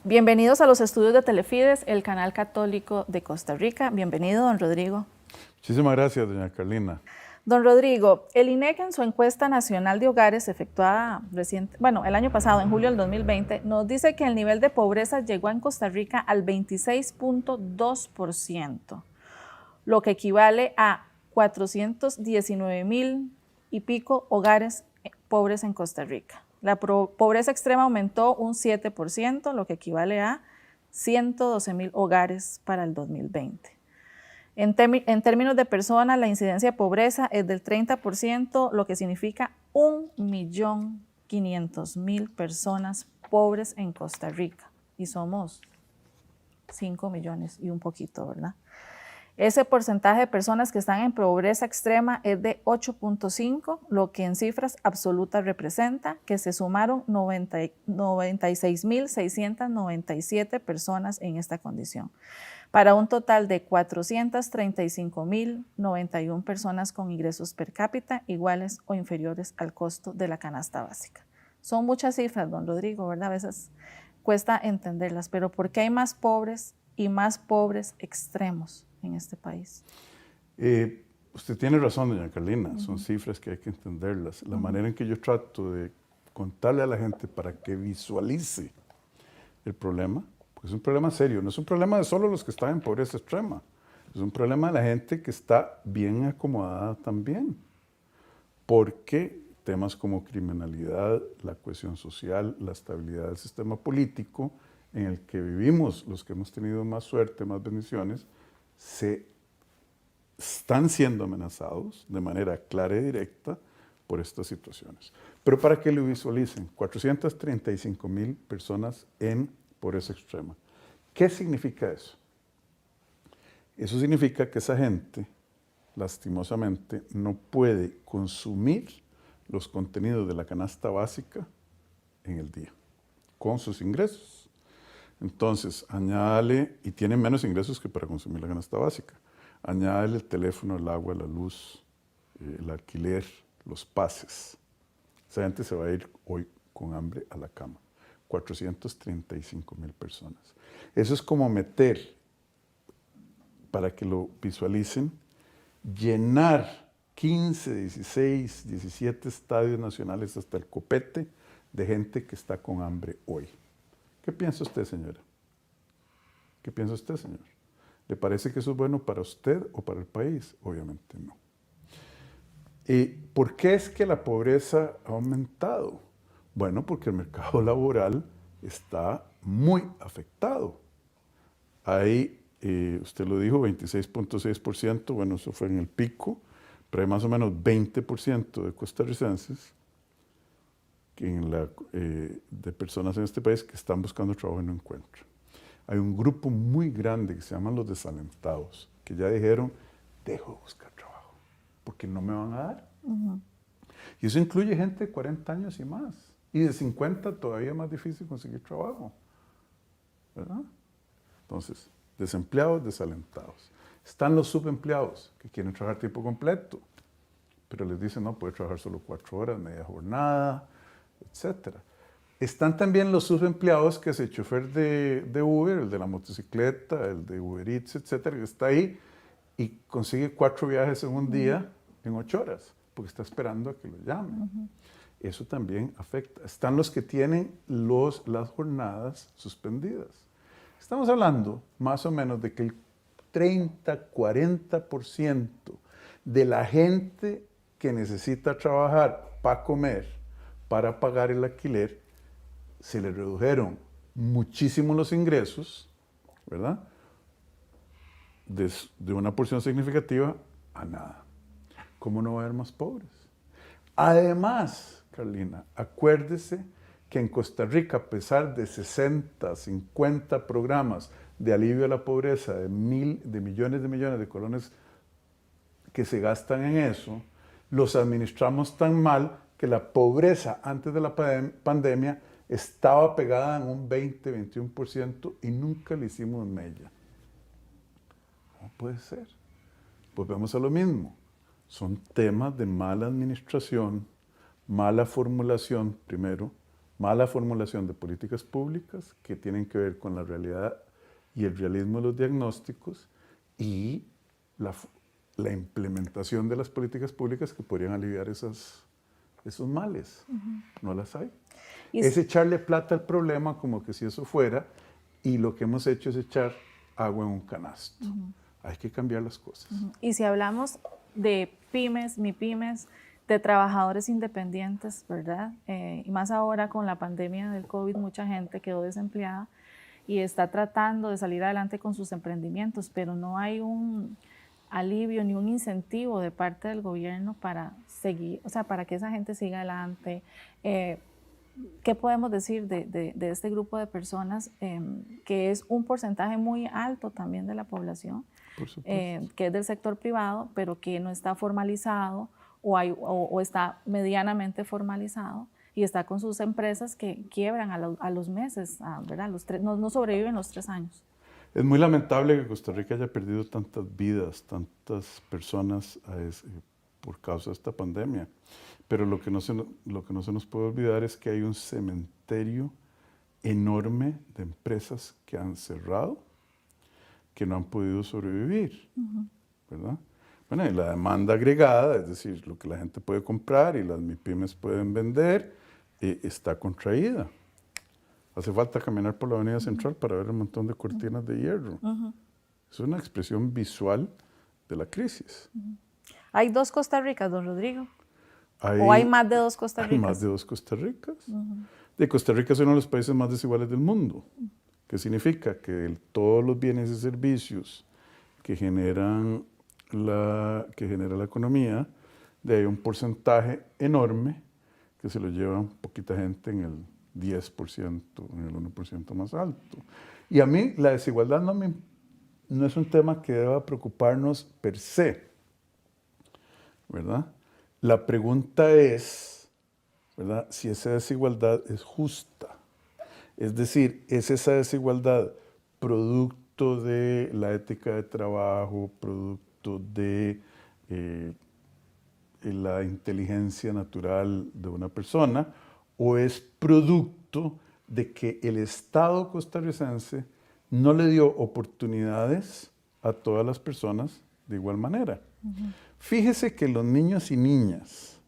Bienvenidos a los estudios de Telefides, el canal católico de Costa Rica. Bienvenido, don Rodrigo. Muchísimas gracias, doña Carlina. Don Rodrigo, el INEC en su encuesta nacional de hogares efectuada el año pasado, en julio del 2020, nos dice que el nivel de pobreza llegó en Costa Rica al 26.2%, lo que equivale a 419,000 y pico hogares pobres en Costa Rica. La pobreza extrema aumentó un 7%, lo que equivale a 112,000 hogares para el 2020. En términos de personas, la incidencia de pobreza es del 30%, lo que significa 1.500.000 personas pobres en Costa Rica. Y somos 5 millones y un poquito, ¿verdad? Ese porcentaje de personas que están en pobreza extrema es de 8.5, lo que en cifras absolutas representa que se sumaron 96,697 personas en esta condición, para un total de 435,091 personas con ingresos per cápita iguales o inferiores al costo de la canasta básica. Son muchas cifras, don Rodrigo, ¿verdad? A veces cuesta entenderlas, pero ¿por qué hay más pobres y más pobres extremos en este país? Usted tiene razón, doña Carlina, son cifras que hay que entenderlas. La manera en que yo trato de contarle a la gente para que visualice el problema, pues es un problema serio, no es un problema de solo los que están en pobreza extrema, es un problema de la gente que está bien acomodada también, porque temas como criminalidad, la cohesión social, la estabilidad del sistema político en el que vivimos, los que hemos tenido más suerte, más bendiciones, se están siendo amenazados de manera clara y directa por estas situaciones. Pero para que lo visualicen, 435,000 personas en pobreza extrema. ¿Qué significa eso? Eso significa que esa gente, lastimosamente, no puede consumir los contenidos de la canasta básica en el día, con sus ingresos. Entonces, añádale, y tienen menos ingresos que para consumir la canasta básica, añádale el teléfono, el agua, la luz, el alquiler, los pases. Esa gente se va a ir hoy con hambre a la cama. 435,000 personas. Eso es como meter, para que lo visualicen, llenar 15, 16, 17 estadios nacionales hasta el copete de gente que está con hambre hoy. ¿Qué piensa usted, señora? ¿Qué piensa usted, señor? ¿Le parece que eso es bueno para usted o para el país? Obviamente no. ¿Por qué es que la pobreza ha aumentado? Bueno, porque el mercado laboral está muy afectado. Hay, usted lo dijo, 26.6%, bueno, eso fue en el pico, pero hay más o menos 20% de costarricenses de personas en este país que están buscando trabajo y no encuentran. Hay un grupo muy grande que se llaman los desalentados, que ya dijeron, dejo de buscar trabajo, porque no me van a dar. Y eso incluye gente de 40 años y más. Y de 50 todavía más difícil conseguir trabajo, ¿verdad? Entonces, desempleados, desalentados. Están los subempleados, que quieren trabajar tiempo completo, pero les dicen, no, puede trabajar solo 4 horas, media jornada, etc. Están también los subempleados, que es el chofer de Uber, el de la motocicleta, el de Uber Eats, etc., que está ahí y consigue 4 viajes en un día en 8 horas, porque está esperando a que lo llamen. Eso también afecta. Están los que tienen las jornadas suspendidas. Estamos hablando más o menos de que el 30-40% de la gente que necesita trabajar para comer, para pagar el alquiler, se le redujeron muchísimo los ingresos, ¿verdad? De una porción significativa a nada. ¿Cómo no va a haber más pobres? Además, Carlina, acuérdese que en Costa Rica, a pesar de 60, 50 programas de alivio a la pobreza, de millones de colones que se gastan en eso, los administramos tan mal que la pobreza antes de la pandemia estaba pegada en un 20-21% y nunca le hicimos mella. ¿Cómo puede ser? Pues vemos a lo mismo. Son temas de mala administración, mala formulación, primero, mala formulación de políticas públicas que tienen que ver con la realidad y el realismo de los diagnósticos y la implementación de las políticas públicas que podrían aliviar esos males. No las hay. Es echarle plata al problema como que si eso fuera, y lo que hemos hecho es echar agua en un canasto. Hay que cambiar las cosas. Y si hablamos de pymes, MIPYMES, de trabajadores independientes, ¿verdad? Y más ahora con la pandemia del COVID, mucha gente quedó desempleada y está tratando de salir adelante con sus emprendimientos, pero no hay un alivio ni un incentivo de parte del gobierno para seguir, o sea, para que esa gente siga adelante. ¿Qué podemos decir de este grupo de personas que es un porcentaje muy alto también de la población, que es del sector privado, pero que no está formalizado o está medianamente formalizado y está con sus empresas que quiebran a los meses, ¿verdad? No sobreviven los 3 años? Es muy lamentable que Costa Rica haya perdido tantas vidas, tantas personas por causa de esta pandemia. Pero lo que no se nos puede olvidar es que hay un cementerio enorme de empresas que han cerrado, que no han podido sobrevivir, ¿verdad? Bueno, y la demanda agregada, es decir, lo que la gente puede comprar y las MIPYMES pueden vender, está contraída. Hace falta caminar por la Avenida Central para ver un montón de cortinas de hierro. Es una expresión visual de la crisis. ¿Hay 2 Costa Ricas, don Rodrigo? ¿O hay más de 2 Costa Ricas? Hay más de 2 Costa Ricas. Costa Rica es uno de los países más desiguales del mundo. ¿Qué significa? Que todos los bienes y servicios que genera la economía, hay un porcentaje enorme que se lo lleva poquita gente en el 10%, en el 1% más alto. Y a mí la desigualdad no es un tema que deba preocuparnos per se, ¿verdad? La pregunta es, ¿verdad?, si esa desigualdad es justa. Es decir, ¿es esa desigualdad producto de la ética de trabajo, producto de la inteligencia natural de una persona, o es producto de que el Estado costarricense no le dio oportunidades a todas las personas de igual manera? Fíjese que los niños y niñas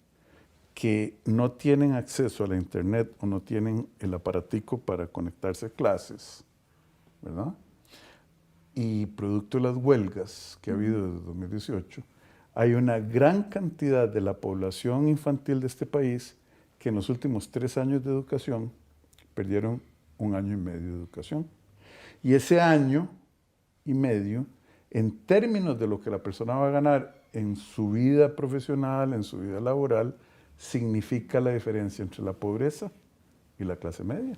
que no tienen acceso a la internet o no tienen el aparatico para conectarse a clases, ¿verdad? Y producto de las huelgas que ha habido desde 2018, hay una gran cantidad de la población infantil de este país que en los últimos 3 años de educación perdieron 1 año y medio de educación. Y ese año y medio, en términos de lo que la persona va a ganar en su vida profesional, en su vida laboral, significa la diferencia entre la pobreza y la clase media.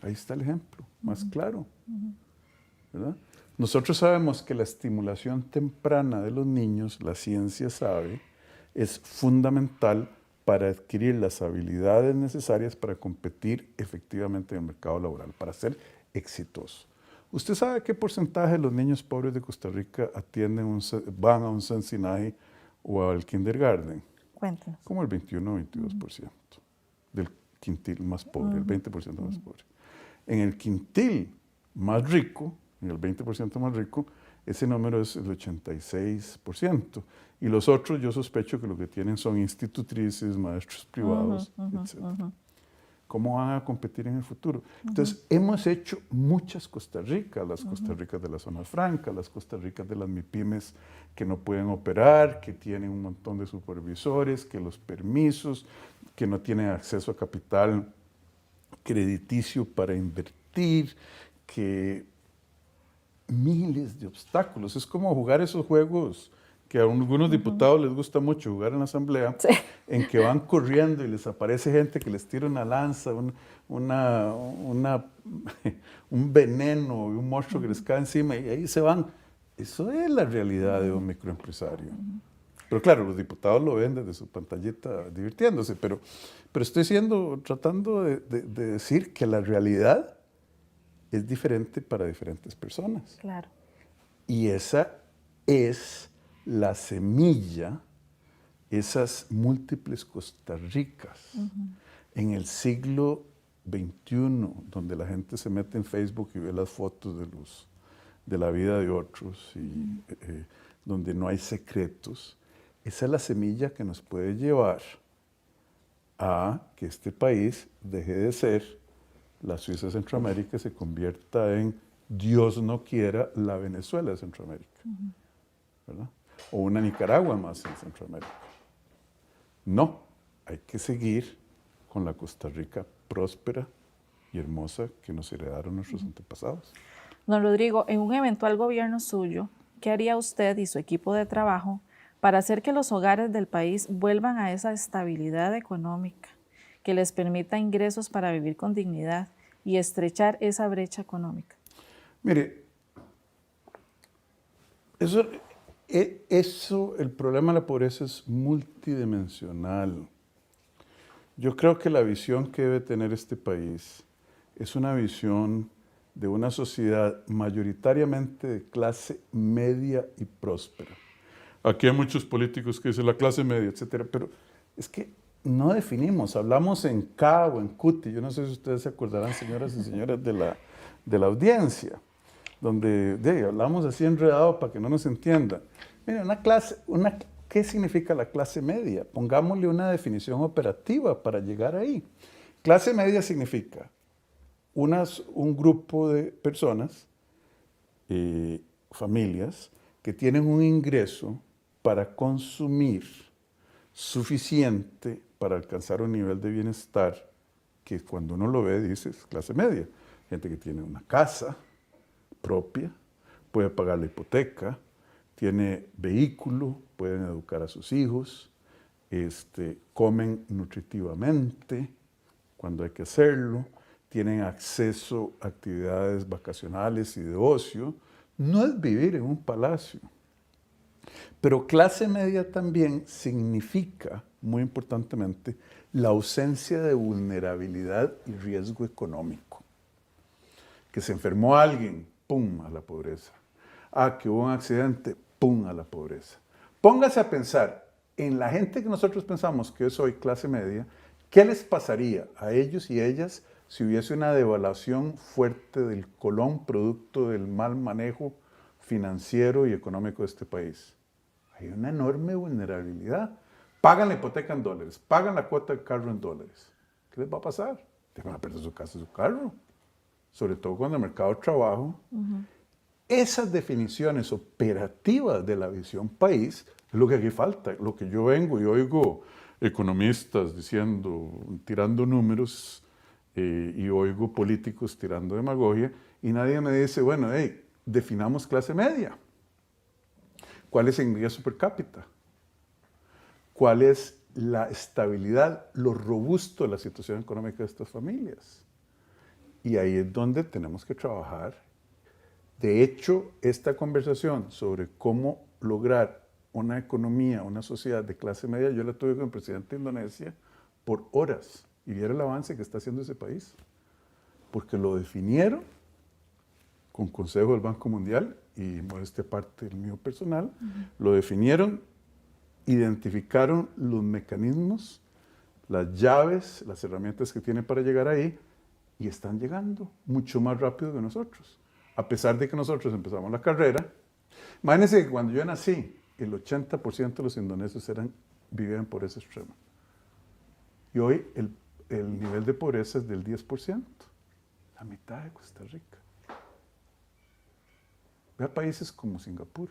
Ahí está el ejemplo, más claro, ¿verdad? Nosotros sabemos que la estimulación temprana de los niños, la ciencia sabe, es fundamental para adquirir las habilidades necesarias para competir efectivamente en el mercado laboral, para ser exitoso. ¿Usted sabe qué porcentaje de los niños pobres de Costa Rica van a un Cincinnati o al kindergarten? Cuéntenos. Como el 21 o 22% del quintil más pobre, el 20% más pobre. En el quintil más rico, en el 20% más rico, ese número es el 86%. Y los otros, yo sospecho que lo que tienen son institutrices, maestros privados, etc. ¿Cómo van a competir en el futuro? Entonces, hemos hecho muchas Costa Ricas, las Costa Ricas de las zonas francas, las Costa Ricas de las MIPYMES que no pueden operar, que tienen un montón de supervisores, que los permisos, que no tienen acceso a capital crediticio para invertir, que miles de obstáculos. Es como jugar esos juegos que a algunos diputados les gusta mucho jugar en la asamblea, sí, en que van corriendo y les aparece gente que les tira una lanza, un veneno, un monstruo que les cae encima y ahí se van. Eso es la realidad de un microempresario. Pero claro, los diputados lo ven desde su pantallita divirtiéndose, pero estoy tratando de decir que la realidad es diferente para diferentes personas. Claro. Y esa es la semilla, esas múltiples Costa Ricas, en el siglo XXI, donde la gente se mete en Facebook y ve las fotos de la vida de otros y donde no hay secretos, esa es la semilla que nos puede llevar a que este país deje de ser la Suiza de Centroamérica y se convierta en, Dios no quiera, la Venezuela de Centroamérica, ¿verdad? O una Nicaragua más en Centroamérica. No, hay que seguir con la Costa Rica próspera y hermosa que nos heredaron nuestros antepasados. Don Rodrigo, en un eventual gobierno suyo, ¿qué haría usted y su equipo de trabajo para hacer que los hogares del país vuelvan a esa estabilidad económica que les permita ingresos para vivir con dignidad y estrechar esa brecha económica? Mire, el problema de la pobreza es multidimensional. Yo creo que la visión que debe tener este país es una visión de una sociedad mayoritariamente de clase media y próspera. Aquí hay muchos políticos que dicen la clase media, etcétera, pero es que no definimos, hablamos en K o en cuti. Yo no sé si ustedes se acordarán, señoras y señores de la audiencia, donde hablamos así enredado para que no nos entiendan. Mire, ¿qué significa la clase media? Pongámosle una definición operativa para llegar ahí. Clase media significa un grupo de personas, familias, que tienen un ingreso para consumir suficiente para alcanzar un nivel de bienestar que cuando uno lo ve dices clase media. Gente que tiene una casa propia, puede pagar la hipoteca, tiene vehículo, pueden educar a sus hijos, comen nutritivamente cuando hay que hacerlo, tienen acceso a actividades vacacionales y de ocio. No es vivir en un palacio. Pero clase media también significa, muy importantemente, la ausencia de vulnerabilidad y riesgo económico. Que se enfermó alguien, ¡pum!, a la pobreza. Que hubo un accidente, ¡pum!, a la pobreza. Póngase a pensar en la gente que nosotros pensamos que es hoy clase media, ¿qué les pasaría a ellos y ellas si hubiese una devaluación fuerte del colón producto del mal manejo financiero y económico de este país? Hay una enorme vulnerabilidad. Pagan la hipoteca en dólares, pagan la cuota del carro en dólares. ¿Qué les va a pasar? Te van a perder su casa y su carro. Sobre todo cuando el mercado de trabajo. Esas definiciones operativas de la visión país es lo que aquí falta. Lo que yo vengo y oigo economistas diciendo, tirando números, y oigo políticos tirando demagogia, y nadie me dice, bueno, definamos clase media. ¿Cuál es el ingreso per cápita? ¿Cuál es la estabilidad, lo robusto de la situación económica de estas familias? Y ahí es donde tenemos que trabajar. De hecho, esta conversación sobre cómo lograr una economía, una sociedad de clase media, yo la tuve con el presidente de Indonesia por horas y viera el avance que está haciendo ese país. Porque lo definieron con consejo del Banco Mundial y modestia aparte del mío personal, lo definieron, identificaron los mecanismos, las llaves, las herramientas que tienen para llegar ahí y están llegando mucho más rápido que nosotros. A pesar de que nosotros empezamos la carrera, imagínense que cuando yo nací, el 80% de los indonesios vivían en pobreza extrema. Y hoy el nivel de pobreza es del 10%, la mitad de Costa Rica. Vea países como Singapur,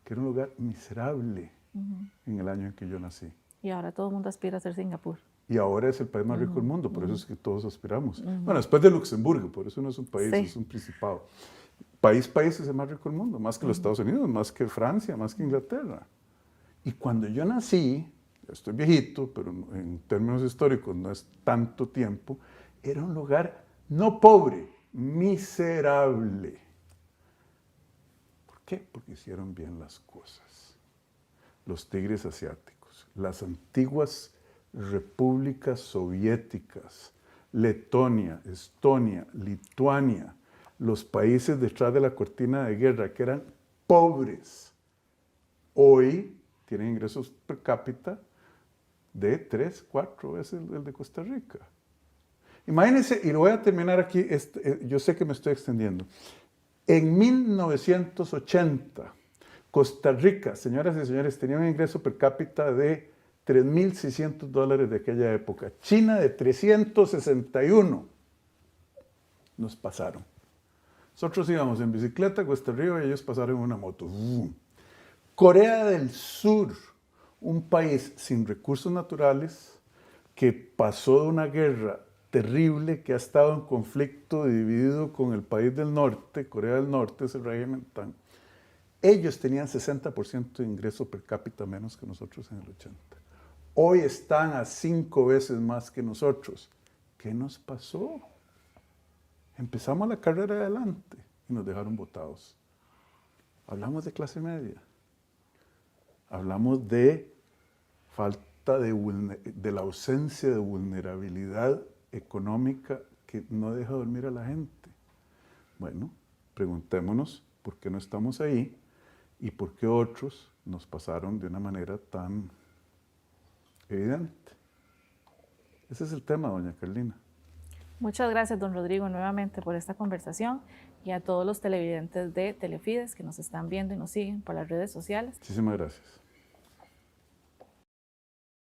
que era un lugar miserable en el año en que yo nací. Y ahora todo el mundo aspira a ser Singapur. Y ahora es el país más rico del mundo, por eso es que todos aspiramos. Bueno, después de Luxemburgo, por eso no es un país, es un principado. País es el más rico del mundo, más que los Estados Unidos, más que Francia, más que Inglaterra. Y cuando yo nací, ya estoy viejito, pero en términos históricos no es tanto tiempo, era un lugar no pobre, miserable. ¿Por qué? Porque hicieron bien las cosas. Los tigres asiáticos, las antiguas repúblicas soviéticas, Letonia, Estonia, Lituania, los países detrás de la cortina de guerra que eran pobres, hoy tienen ingresos per cápita de 3, 4 veces el de Costa Rica. Imagínense, y lo voy a terminar aquí, yo sé que me estoy extendiendo. En 1980, Costa Rica, señoras y señores, tenía un ingreso per cápita de $3,600 de aquella época. China de 361. Nos pasaron. Nosotros íbamos en bicicleta a Costa Rica y ellos pasaron en una moto. Corea del Sur, un país sin recursos naturales que pasó de una guerra terrible, que ha estado en conflicto dividido con el país del norte, Corea del Norte, ese régimen tan... Ellos tenían 60% de ingreso per cápita menos que nosotros en el 80. Hoy están a 5 veces más que nosotros. ¿Qué nos pasó? Empezamos la carrera adelante y nos dejaron botados. Hablamos de clase media. Hablamos de falta de la ausencia de vulnerabilidad económica que no deja dormir a la gente. Bueno, preguntémonos por qué no estamos ahí y por qué otros nos pasaron de una manera tan evidente. Ese es el tema, doña Carlina. Muchas gracias, don Rodrigo, nuevamente por esta conversación y a todos los televidentes de Telefides que nos están viendo y nos siguen por las redes sociales. Muchísimas gracias.